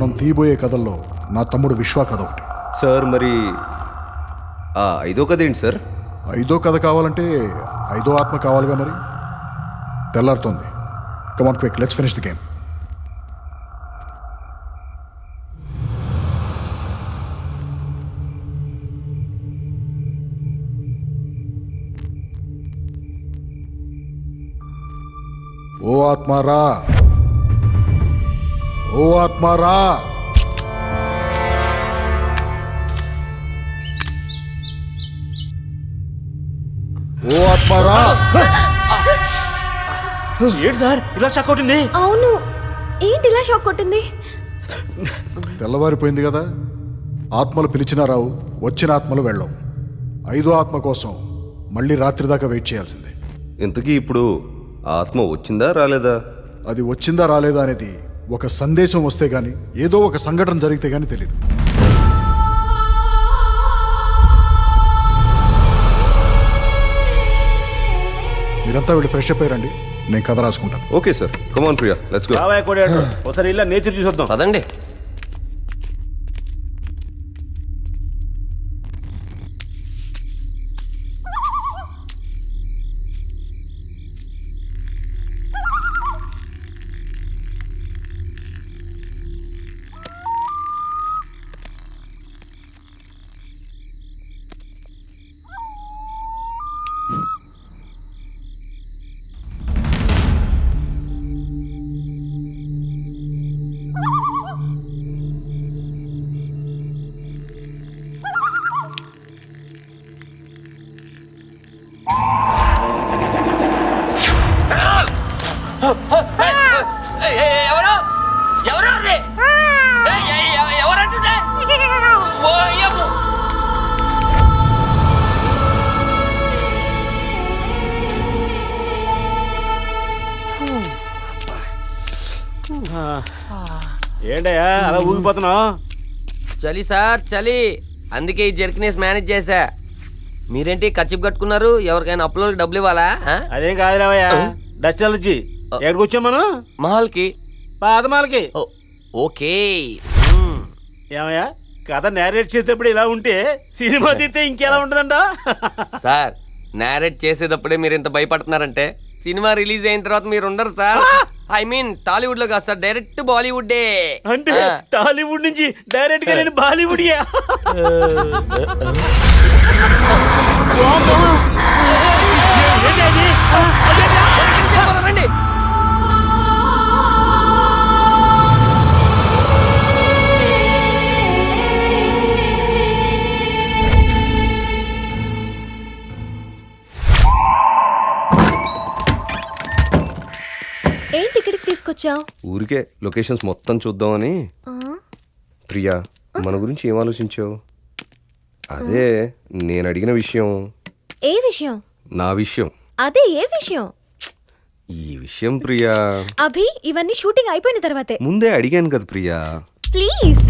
మనం తీయబోయే కథల్లో నా తమ్ముడు విశ్వ కథ ఒకటి. సార్ మరి ఐదో కథ ఏంటి సార్? ఐదో కథ కావాలంటే ఐదో ఆత్మ కావాలిగా. మరి తెల్లారుతోంది. Come on quick, let's finish the game. ఓ ఆత్మారా, ఓ ఆత్మారా. ఓ ఆత్మారా. ఏంటి సార్ ఇలా షాక్ కొట్టింది? అవును, ఏంటి ఇలా షాక్ కొట్టింది? తెల్లవారిపోయింది కదా, ఆత్మలు పిలిచినా రావు, వచ్చిన ఆత్మలు వెళ్ళవు. ఐదో ఆత్మ కోసం మళ్ళీ రాత్రి దాకా వెయిట్ చేయాల్సిందే. ఇంతకీ ఇప్పుడు ఆత్మ వచ్చిందా రాలేదా? అది వచ్చిందా రాలేదా అనేది ఒక సందేశం వస్తే గానీ, ఏదో ఒక సంఘటన జరిగితే గానీ తెలీదు. మీరంతా వెళ్ళి ఫ్రెష్ అప్ అయ్యారండి, నేను కథ రాసుకుంటాను. Okay sir, come on Priya, let's go. రావాయ కోడేటర్, ఒకసారి ఇలా నేచర్ చూసొద్దాం పదండి. ఎవరు ఎవరు ఎవరంటుంటే ఏంటయ్యా అలా ఊగిపోతున్నావు? చలి సార్ చలి, అందుకే ఈ జర్కినేస్ మేనేజ్ చేశా. మీరేంటి కచ్చిప్ కట్టుకున్నారు? ఎవరికైనా అప్లోడ్ డబ్బులు ఇవ్వాలా? అదేం కాదు రావయ్యా, డస్ట్ అలర్జీ. ఎక్కడికి వచ్చాం మనం? మహల్ కి. పాత మాలకి. ఓకే. ఏమయ్యా కథ నేరేట్ చేసేటప్పుడు ఇలా ఉంటే సినిమా తీస్తే ఇంకెలా ఉంటుందంట? సార్ నేరేట్ చేసేటప్పుడే మీరు ఇంత భయపడుతున్నారంటే సినిమా రిలీజ్ అయిన తర్వాత మీరు ఉండరు సార్. ఐ మీన్ టాలీవుడ్ లో కాదు సార్, డైరెక్ట్ బాలీవుడ్. అంటే టాలీవుడ్ నుంచి డైరెక్ట్ గా నేను బాలీవుడ్. రండి. ఏంటి ఇక్కడికి తీసుకొచ్చావు? ఊరికే లొకేషన్స్ మొత్తం చూద్దామని. ప్రియా, మన గురించి ఏం ఆలోచించావు? అదే నేను అడిగిన విషయం. ఏ విషయం? నా విషయం. అదే ఏ విషయం? ఈ విషయం ప్రియా. అభి, ఇవన్నీ షూటింగ్ అయిపోయిన తర్వాతే. ముందే అడిగాను కదా ప్రియా. ప్లీజ్.